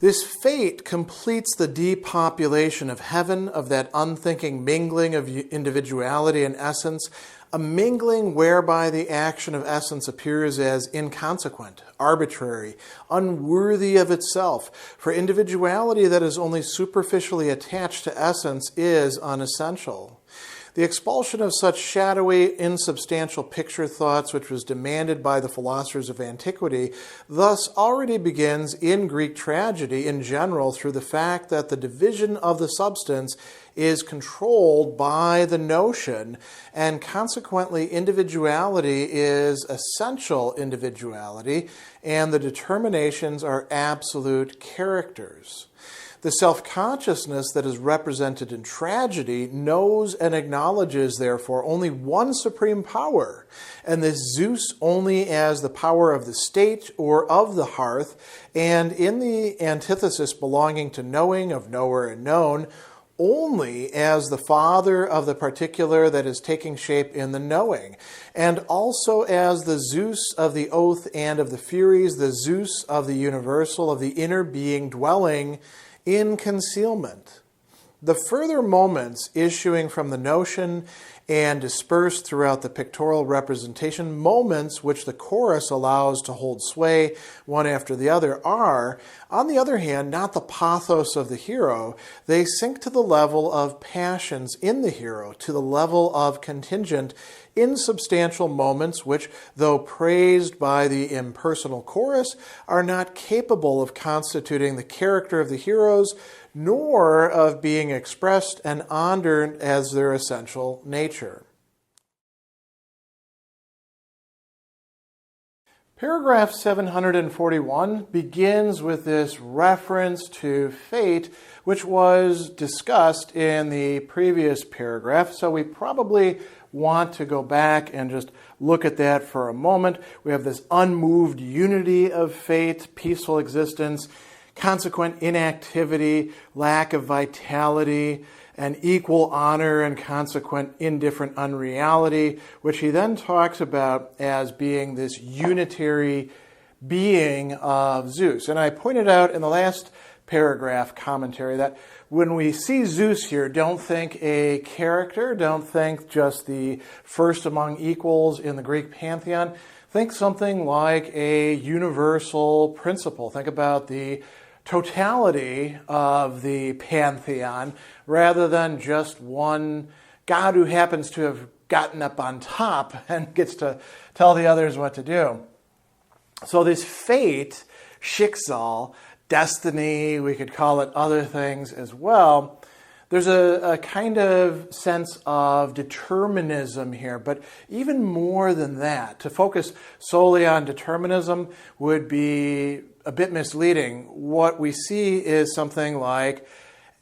This fate completes the depopulation of heaven, of that unthinking mingling of individuality and essence, a mingling whereby the action of essence appears as inconsequent, arbitrary, unworthy of itself. For individuality that is only superficially attached to essence is unessential. The expulsion of such shadowy, insubstantial picture thoughts, which was demanded by the philosophers of antiquity, thus already begins in Greek tragedy in general through the fact that the division of the substance is controlled by the notion, and consequently individuality is essential individuality, and the determinations are absolute characters. The self-consciousness that is represented in tragedy knows and acknowledges, therefore, only one supreme power, and this Zeus only as the power of the state or of the hearth, and in the antithesis belonging to knowing, of knower and known, only as the father of the particular that is taking shape in the knowing, and also as the Zeus of the oath and of the Furies, the Zeus of the universal, of the inner being dwelling in concealment. The further moments issuing from the notion and dispersed throughout the pictorial representation, moments which the chorus allows to hold sway one after the other, are, on the other hand, not the pathos of the hero. They sink to the level of passions in the hero, to the level of contingent, insubstantial moments which, though praised by the impersonal chorus, are not capable of constituting the character of the heroes, nor of being expressed and honored as their essential nature. Paragraph 741 begins with this reference to fate, which was discussed in the previous paragraph, so we probably want to go back and just look at that for a moment. We have this unmoved unity of fate, peaceful existence, consequent inactivity, lack of vitality, and equal honor and consequent indifferent unreality, which he then talks about as being this unitary being of Zeus. And I pointed out in the last paragraph commentary that when we see Zeus here, don't think a character, don't think just the first among equals in the Greek pantheon. Think something like a universal principle. Think about the totality of the pantheon rather than just one God who happens to have gotten up on top and gets to tell the others what to do. So this fate, Schicksal, destiny, we could call it other things as well. There's a kind of sense of determinism here, but even more than that. To focus solely on determinism would be a bit misleading. What we see is something like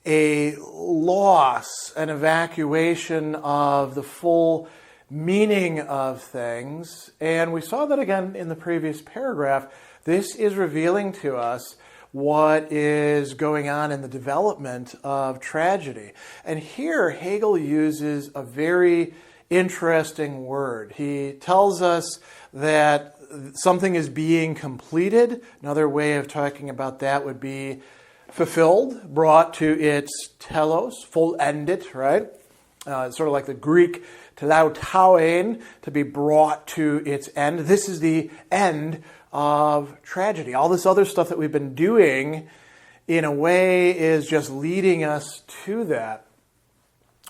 a loss, an evacuation of the full meaning of things. And we saw that again in the previous paragraph. This is revealing to us what is going on in the development of tragedy. And here Hegel uses a very interesting word. He tells us that something is being completed. Another way of talking about that would be fulfilled, brought to its telos, full-ended, right? It's sort of like the Greek teleutauein, to be brought to its end. This is the end of tragedy. All this other stuff that we've been doing, in a way, is just leading us to that.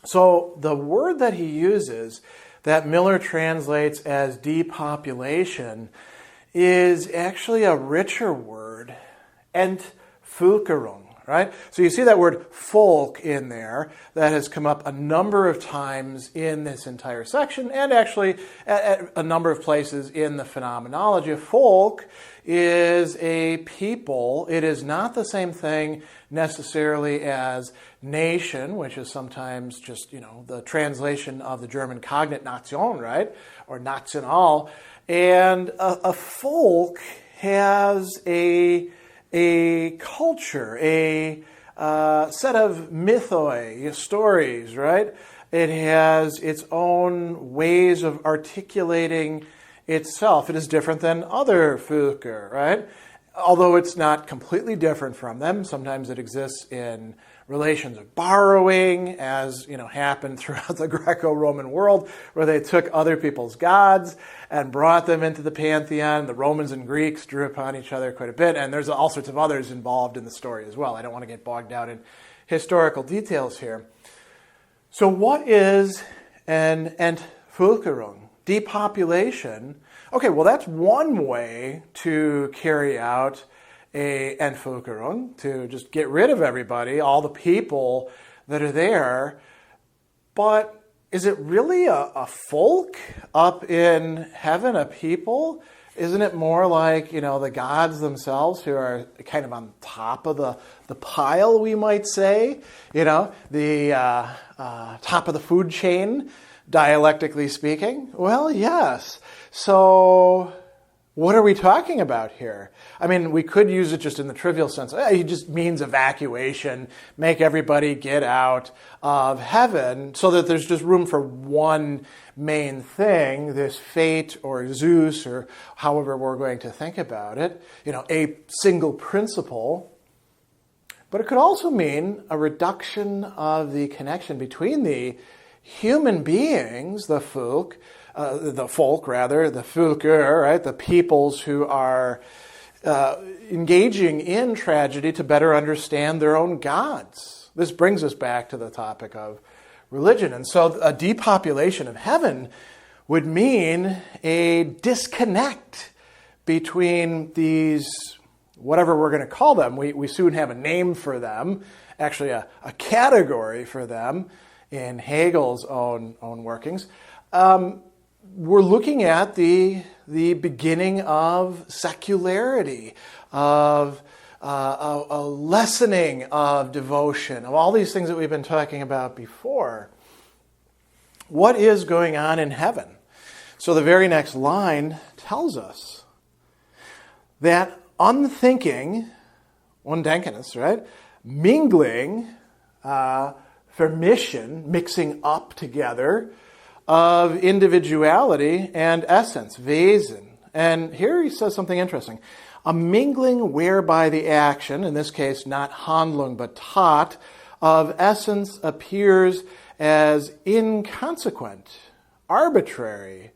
So the word that he uses, that Miller translates as depopulation, is actually a richer word, Entvölkerung. Right? So you see that word folk in there that has come up a number of times in this entire section and actually at a number of places in the Phenomenology. A folk is a people. It is not the same thing necessarily as nation, which is sometimes just, the translation of the German cognate Nation, right? Or National. And a folk has a culture, a set of mythoi, stories, right? It has its own ways of articulating itself. It is different than other Völker, right? although it's not completely different from them, sometimes it exists in relations of borrowing, as happened throughout the Greco-Roman world, where they took other people's gods and brought them into the pantheon. The Romans and Greeks drew upon each other quite a bit, and there's all sorts of others involved in the story as well. I don't want to get bogged down in historical details here. So what is an Entvölkerung? Depopulation. Okay, well, that's one way to carry out a Entvölkerung, to just get rid of everybody, all the people that are there. But is it really a folk up in heaven, a people? Isn't it more like, the gods themselves who are kind of on top of the pile, we might say? The top of the food chain, dialectically speaking? Well, yes. So what are we talking about here? I mean, we could use it just in the trivial sense. It just means evacuation, make everybody get out of heaven so that there's just room for one main thing, this fate or Zeus or however we're going to think about it, a single principle. But it could also mean a reduction of the connection between the human beings, the folk, the Völker, right? The peoples who are engaging in tragedy to better understand their own gods. This brings us back to the topic of religion. And so a depopulation of heaven would mean a disconnect between these, whatever we're going to call them. We soon have a name for them, actually a category for them in Hegel's own workings. We're looking at the beginning of secularity, of a lessening of devotion, of all these things that we've been talking about before. What is going on in heaven? So the very next line tells us that unthinking, Undenkendes, right? Mingling, vermischen, mixing up together, of individuality and essence, Wesen. And here he says something interesting. A mingling whereby the action, in this case not Handlung but Tat, of essence appears as inconsequent, arbitrary,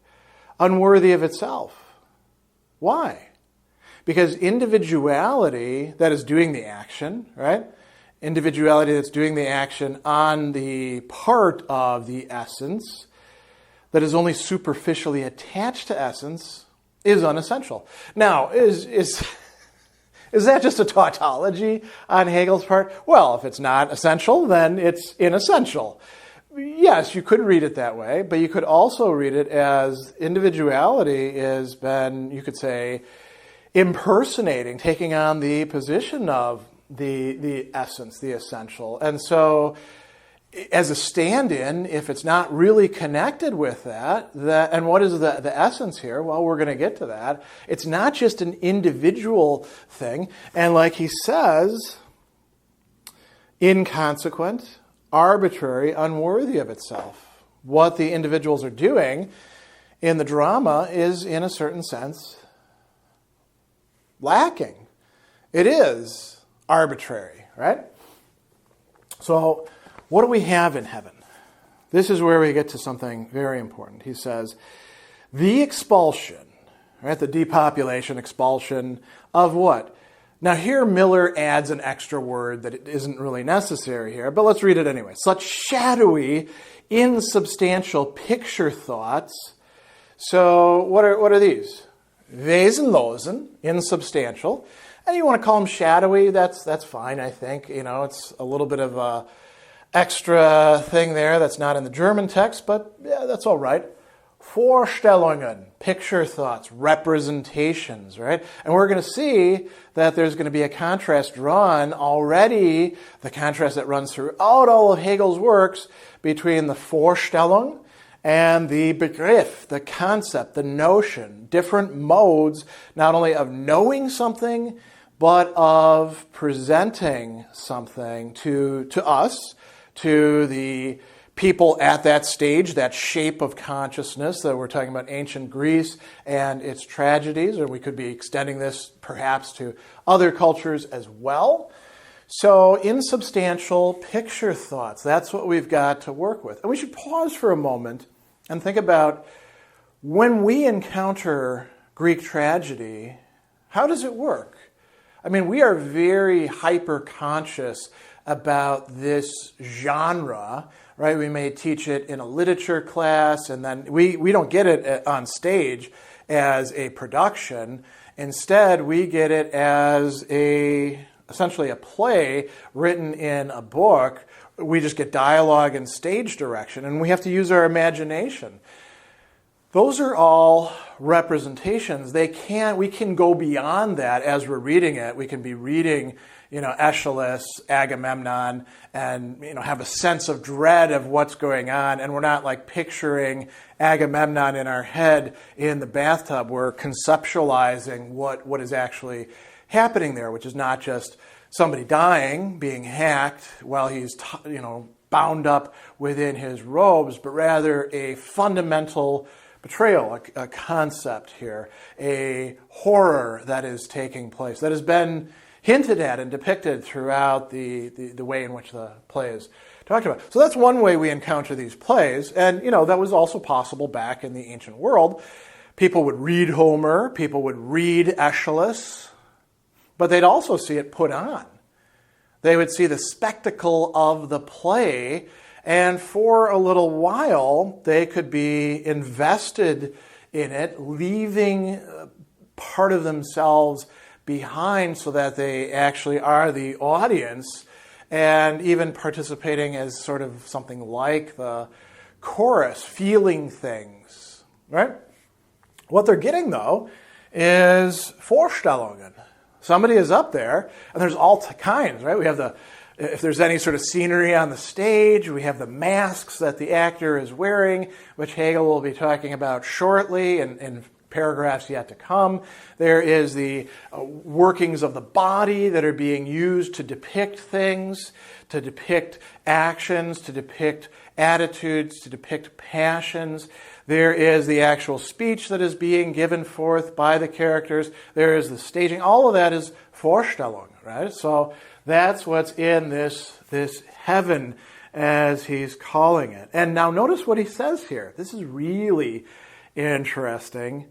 unworthy of itself. Why? Because individuality that is doing the action, right? Individuality that's doing the action on the part of the essence that is only superficially attached to essence is unessential. Now, is that just a tautology on Hegel's part? Well, if it's not essential, then it's inessential. Yes, you could read it that way, but you could also read it as individuality has been, you could say, impersonating, taking on the position of the essence, the essential. And so as a stand-in, if it's not really connected with that, and what is the essence here? Well, we're going to get to that. It's not just an individual thing. And like he says, inconsequent, arbitrary, unworthy of itself. What the individuals are doing in the drama is, in a certain sense, lacking. It is arbitrary, right? So what do we have in heaven? This is where we get to something very important. He says, the expulsion, right? The depopulation, expulsion of what? Now here Miller adds an extra word that it isn't really necessary here, but let's read it anyway. Such shadowy, insubstantial picture thoughts. So what are these? Wesenlosen, insubstantial. And you want to call them shadowy, that's fine, I think. It's a little bit of a extra thing there that's not in the German text, but yeah, that's all right. Vorstellungen, picture thoughts, representations, right? And we're going to see that there's going to be a contrast drawn already, the contrast that runs throughout all of Hegel's works between the Vorstellung and the Begriff, the concept, the notion, different modes, not only of knowing something, but of presenting something to us, to the people at that stage, that shape of consciousness that we're talking about, ancient Greece and its tragedies, or we could be extending this perhaps to other cultures as well. So insubstantial picture thoughts, that's what we've got to work with. And we should pause for a moment and think about when we encounter Greek tragedy, how does it work? I mean, we are very hyper-conscious about this genre, right? We may teach it in a literature class, and then we don't get it on stage as a production. Instead, we get it as essentially a play written in a book. We just get dialogue and stage direction, and we have to use our imagination. Those are all representations. We can go beyond that as we're reading it. We can be reading, Aeschylus, Agamemnon, and have a sense of dread of what's going on. And we're not like picturing Agamemnon in our head in the bathtub. We're conceptualizing what is actually happening there, which is not just somebody dying, being hacked while he's bound up within his robes, but rather a fundamental betrayal, a concept here, a horror that is taking place, that has been hinted at and depicted throughout the way in which the play is talked about. So that's one way we encounter these plays, and that was also possible back in the ancient world. People would read Homer, people would read Aeschylus, but they'd also see it put on. They would see the spectacle of the play, and for a little while, they could be invested in it, leaving part of themselves behind so that they actually are the audience, and even participating as sort of something like the chorus, feeling things, right? What they're getting, though, is foreshadowing. Somebody is up there, and there's all kinds, right? We have if there's any sort of scenery on the stage, we have the masks that the actor is wearing, which Hegel will be talking about shortly in paragraphs yet to come. There is the workings of the body that are being used to depict things, to depict actions, to depict attitudes, to depict passions. There is the actual speech that is being given forth by the characters. There is the staging. All of that is Vorstellung, right? So that's what's in this heaven, as he's calling it. And now notice what he says here. This is really interesting.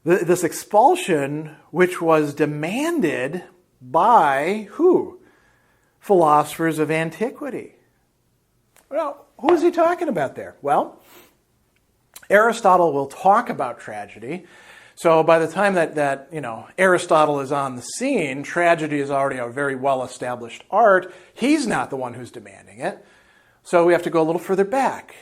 This expulsion, which was demanded by who? Philosophers of antiquity. Well, who is he talking about there? Well, Aristotle will talk about tragedy. So by the time that Aristotle is on the scene, tragedy is already a very well-established art. He's not the one who's demanding it. So we have to go a little further back.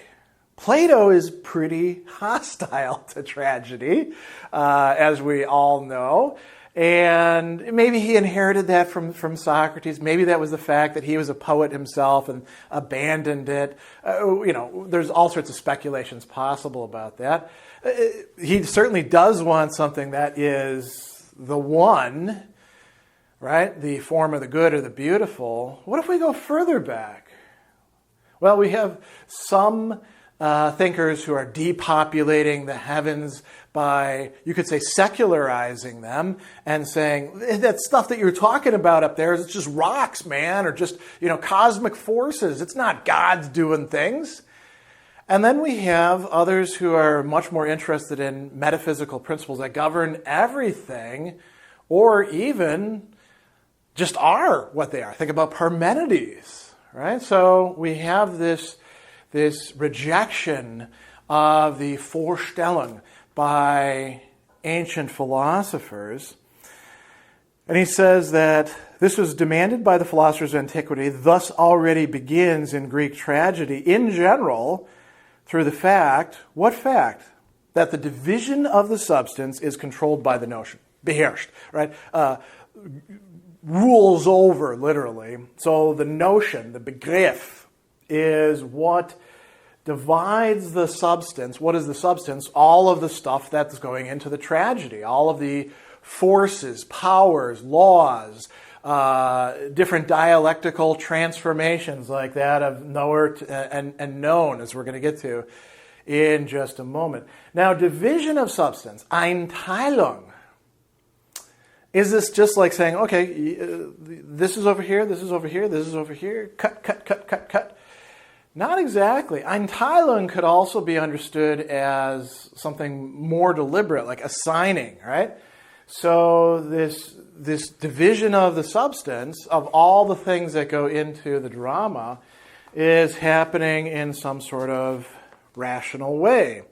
Plato is pretty hostile to tragedy, as we all know. And maybe he inherited that from Socrates. Maybe that was the fact that he was a poet himself and abandoned it. There's all sorts of speculations possible about that. He certainly does want something that is the one, right? The form of the good or the beautiful. What if we go further back? Well, we have some thinkers who are depopulating the heavens by, you could say, secularizing them and saying, that stuff that you're talking about up there, it's just rocks, man, or just, cosmic forces. It's not God's doing things. And then we have others who are much more interested in metaphysical principles that govern everything, or even just are what they are. Think about Parmenides, right? So we have this rejection of the Vorstellung by ancient philosophers. And he says that this was demanded by the philosophers of antiquity, thus already begins in Greek tragedy in general through the fact, what fact? That the division of the substance is controlled by the notion. Beherrscht, right? Rules over, literally. So the notion, the Begriff, is what divides the substance. What is the substance? All of the stuff that's going into the tragedy. All of the forces, powers, laws, different dialectical transformations like that of knower and known, as we're going to get to in just a moment. Now, division of substance, Einteilung. Is this just like saying, okay, this is over here, this is over here, this is over here, cut, cut, cut, cut, cut? Not exactly. Einteilung could also be understood as something more deliberate, like assigning, right? So this division of the substance, of all the things that go into the drama, is happening in some sort of rational way.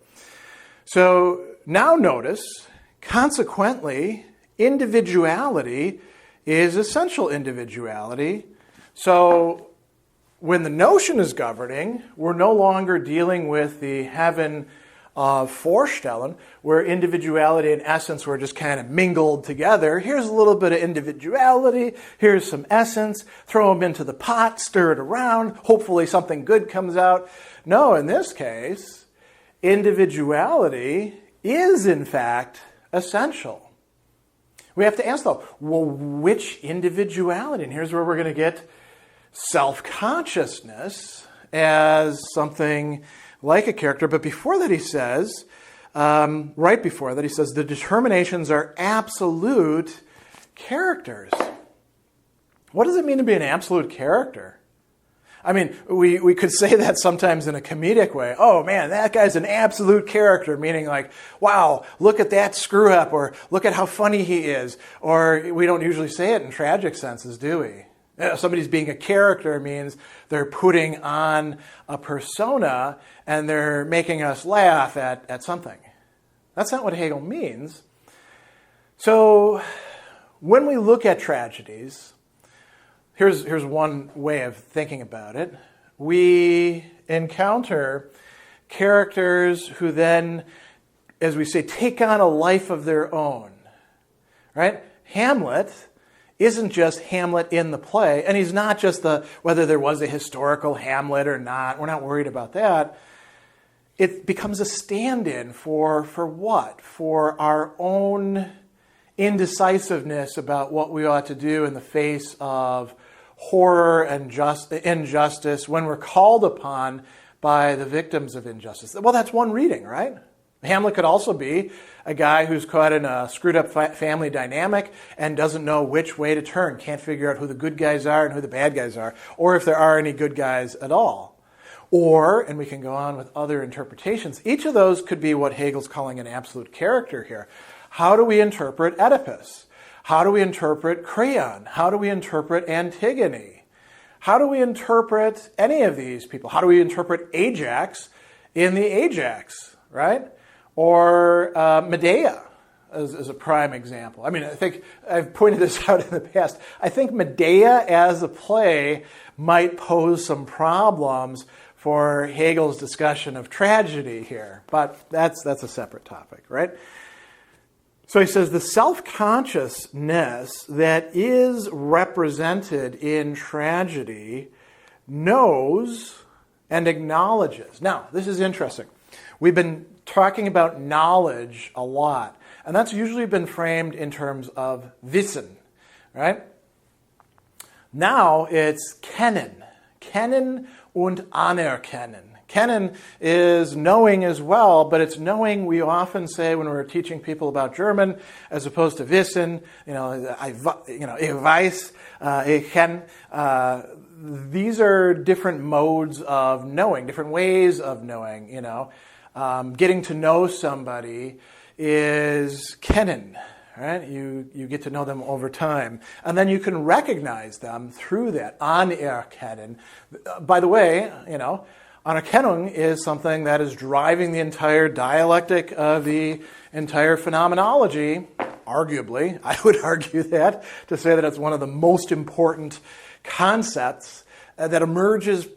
So now notice, consequently, individuality is essential individuality. So when the notion is governing, we're no longer dealing with the heaven of foreshadowing, where individuality and essence were just kind of mingled together. Here's a little bit of individuality, here's some essence, throw them into the pot, stir it around, hopefully something good comes out. No, in this case, individuality is in fact essential. We have to ask, though, well, which individuality? And here's where we're going to get self-consciousness as something like a character. But before that, he says, right before that, he says, the determinations are absolute characters. What does it mean to be an absolute character? I mean, we could say that sometimes in a comedic way. Oh, man, that guy's an absolute character, meaning like, wow, look at that screw up, or look at how funny he is. Or we don't usually say it in tragic senses, do we? If somebody's being a character means they're putting on a persona and they're making us laugh at something. That's not what Hegel means. So when we look at tragedies, here's one way of thinking about it. We encounter characters who then, as we say, take on a life of their own. Right? Hamlet isn't just Hamlet in the play, and he's not just whether there was a historical Hamlet or not. We're not worried about that. It becomes a stand-in for what? For our own indecisiveness about what we ought to do in the face of horror and injustice when we're called upon by the victims of injustice. Well, that's one reading, right? Hamlet could also be a guy who's caught in a screwed up family dynamic and doesn't know which way to turn, can't figure out who the good guys are and who the bad guys are, or if there are any good guys at all. Or, and we can go on with other interpretations, each of those could be what Hegel's calling an absolute character here. How do we interpret Oedipus? How do we interpret Creon? How do we interpret Antigone? How do we interpret any of these people? How do we interpret Ajax in the Ajax, right? Or Medea as a prime example. I mean, I think I've pointed this out in the past. I think Medea as a play might pose some problems for Hegel's discussion of tragedy here, but that's a separate topic, right? So he says the self-consciousness that is represented in tragedy knows and acknowledges. Now, this is interesting. We've been talking about knowledge a lot, and that's usually been framed in terms of Wissen, right? Now it's Kennen. Kennen und Anerkennen. Kennen is knowing as well, but it's knowing we often say when we're teaching people about German, as opposed to Wissen, ich weiß, ich kenn. These are different modes of knowing, different ways of knowing, Getting to know somebody is kennen, right? You get to know them over time. And then you can recognize them through that, anerkennen. By the way, Anerkennung is something that is driving the entire dialectic of the entire phenomenology, arguably. I would argue that, to say that it's one of the most important concepts that emerges,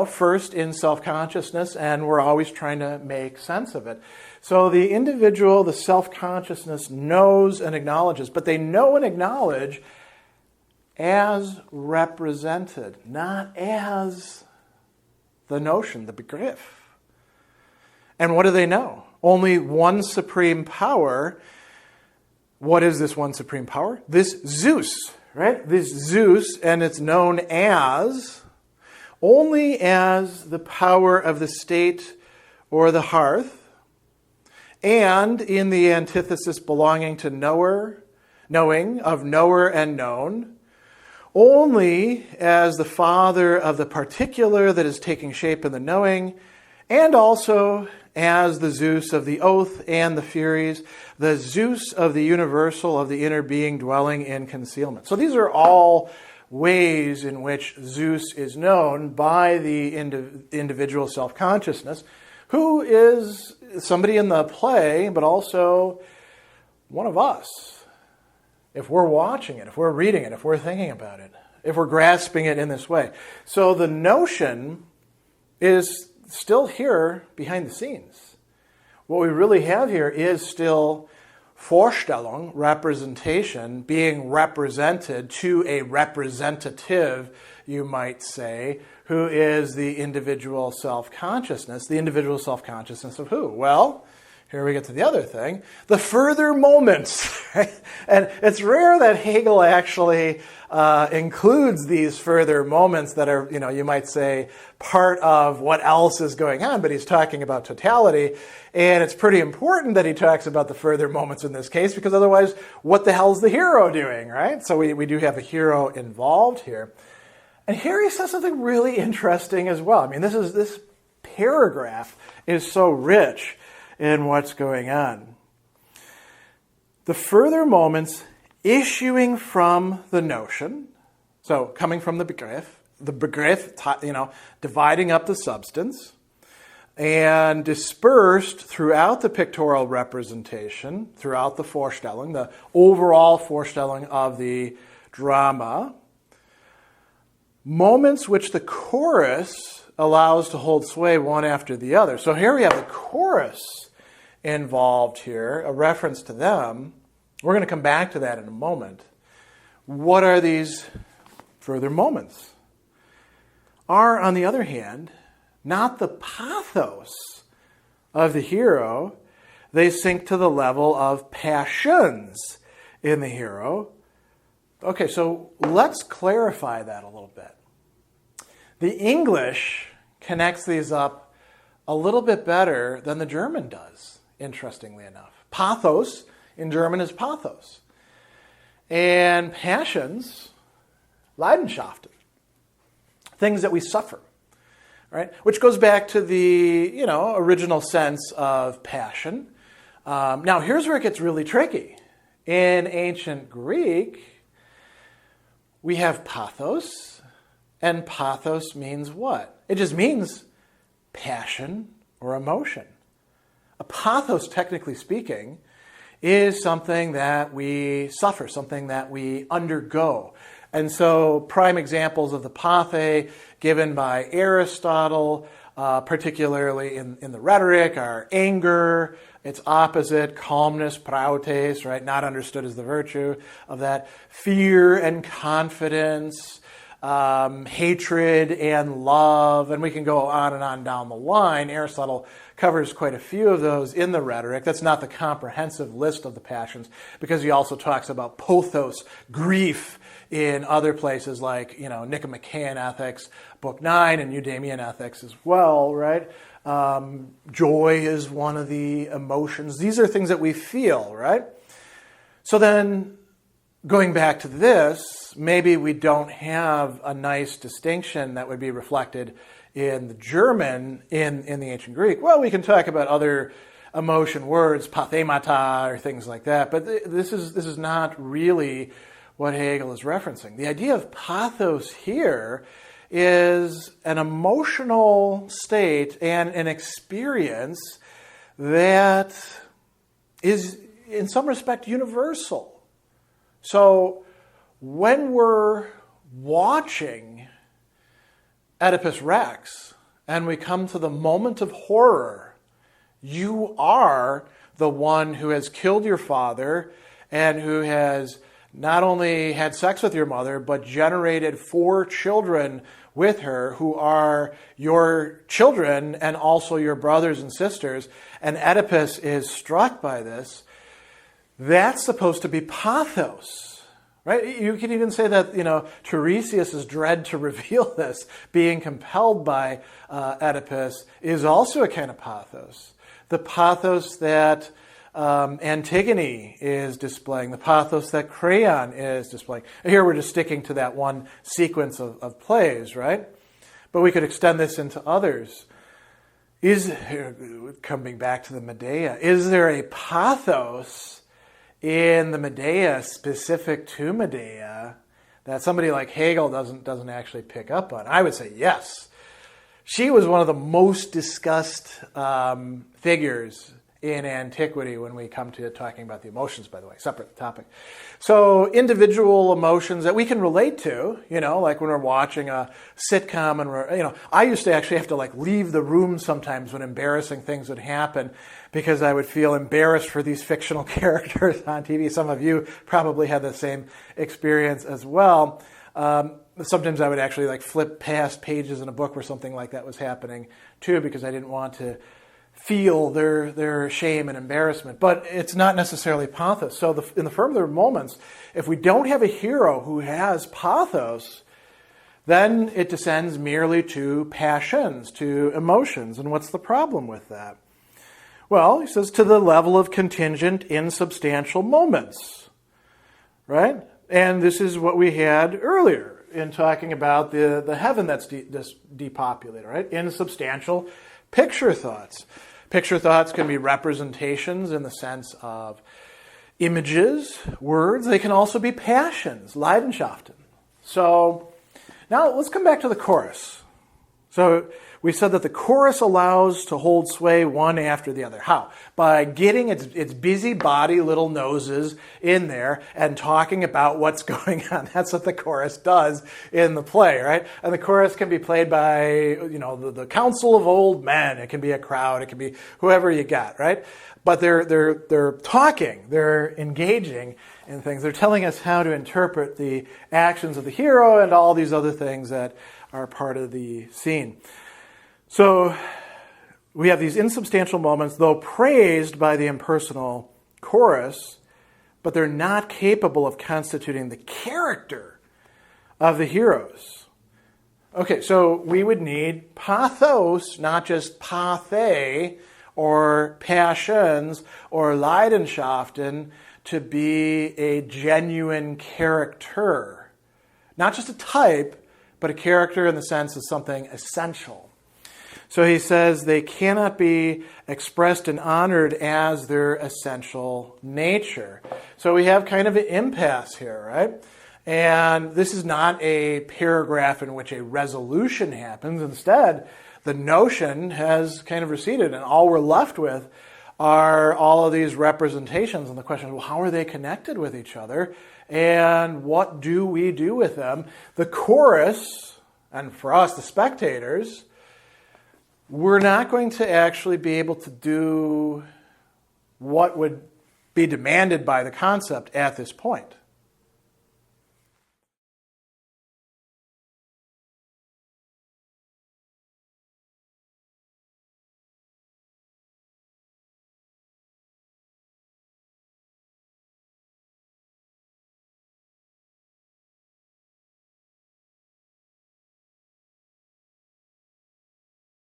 first in self-consciousness, and we're always trying to make sense of it. So the individual, the self-consciousness, knows and acknowledges, but they know and acknowledge as represented, not as the notion, the Begriff. And what do they know? Only one supreme power. What is this one supreme power? This Zeus, right? This Zeus, and it's known as, only as the power of the state or the hearth, and in the antithesis belonging to knower, knowing, of knower and known, only as the father of the particular that is taking shape in the knowing, and also as the Zeus of the oath and the Furies, the Zeus of the universal, of the inner being dwelling in concealment. So these are all ways in which Zeus is known by the individual self-consciousness, who is somebody in the play, but also one of us. If we're watching it, if we're reading it, if we're thinking about it, if we're grasping it in this way. So the notion is still here behind the scenes. What we really have here is still Vorstellung, representation, being represented to a representative, you might say, who is the individual self-consciousness. The individual self-consciousness of who? Well, here we get to the other thing, the further moments. And it's rare that Hegel actually includes these further moments that are, you might say, part of what else is going on, but he's talking about totality. And it's pretty important that he talks about the further moments in this case, because otherwise, what the hell is the hero doing, right? So we do have a hero involved here. And here he says something really interesting as well. I mean, this paragraph is so rich in what's going on. The further moments issuing from the notion, so coming from the begriff, dividing up the substance, and dispersed throughout the pictorial representation, throughout the Vorstellung, the overall Vorstellung of the drama, moments which the chorus allows to hold sway one after the other. So here we have the chorus involved here, a reference to them. We're going to come back to that in a moment. What are these further moments? Are, on the other hand, not the pathos of the hero. They sink to the level of passions in the hero. Okay, so let's clarify that a little bit. The English connects these up a little bit better than the German does, interestingly enough. Pathos in German is Pathos. And passions, Leidenschaften, things that we suffer, right? Which goes back to the, original sense of passion. Now, here's where it gets really tricky. In ancient Greek, we have pathos, and pathos means what? It just means passion or emotion. A pathos, technically speaking, is something that we suffer, something that we undergo. And so prime examples of the pathe given by Aristotle, particularly in the rhetoric, are anger, its opposite, calmness, prautes, right? Not understood as the virtue of that. Fear and confidence, hatred and love, and we can go on and on down the line. Aristotle covers quite a few of those in the rhetoric. That's not the comprehensive list of the passions, because he also talks about pothos, grief, in other places like, Nicomachean Ethics, Book 9, and Eudemian Ethics as well, right? Joy is one of the emotions. These are things that we feel, right? So then, going back to this, maybe we don't have a nice distinction that would be reflected in the German, in the ancient Greek. Well, we can talk about other emotion words, pathemata, or things like that, but this is not really what Hegel is referencing. The idea of pathos here is an emotional state and an experience that is, in some respect, universal. So when we're watching Oedipus Rex and we come to the moment of horror, you are the one who has killed your father and who has not only had sex with your mother, but generated 4 children with her who are your children and also your brothers and sisters. And Oedipus is struck by this. That's supposed to be pathos, Right? You can even say that, Tiresias' dread to reveal this, being compelled by Oedipus, is also a kind of pathos. The pathos that Antigone is displaying, the pathos that Creon is displaying. Here we're just sticking to that one sequence of plays, right? But we could extend this into others. Coming back to the Medea, is there a pathos in the Medea, specific to Medea, that somebody like Hegel doesn't actually pick up on? I would say yes. She was one of the most discussed figures in antiquity when we come to talking about the emotions, by the way, separate topic. So individual emotions that we can relate to, like when we're watching a sitcom and I used to actually have to leave the room sometimes when embarrassing things would happen because I would feel embarrassed for these fictional characters on TV. Some of you probably had the same experience as well. Sometimes I would actually flip past pages in a book where something like that was happening too because I didn't want to feel their shame and embarrassment. But it's not necessarily pathos. So in the further moments, if we don't have a hero who has pathos, then it descends merely to passions, to emotions. And what's the problem with that? Well, he says, to the level of contingent, insubstantial moments. Right? And this is what we had earlier in talking about the heaven that's depopulated, right? Insubstantial picture thoughts. Picture thoughts can be representations in the sense of images, words. They can also be passions, Leidenschaften. So now let's come back to the chorus. So we said that the chorus allows to hold sway one after the other. How? By getting its busybody little noses in there and talking about what's going on. That's what the chorus does in the play, right? And the chorus can be played by, the council of old men. It can be a crowd. It can be whoever you got, right? But they're talking. They're engaging in things. They're telling us how to interpret the actions of the hero and all these other things that are part of the scene. So we have these insubstantial moments, though praised by the impersonal chorus, but they're not capable of constituting the character of the heroes. Okay, so we would need pathos, not just pathe, or passions, or Leidenschaften, to be a genuine character. Not just a type, but a character in the sense of something essential. So he says they cannot be expressed and honored as their essential nature. So we have kind of an impasse here, right? And this is not a paragraph in which a resolution happens. Instead, the notion has kind of receded, and all we're left with are all of these representations. And the question is, well, how are they connected with each other? And what do we do with them? The chorus, and for us, the spectators, we're not going to actually be able to do what would be demanded by the concept at this point.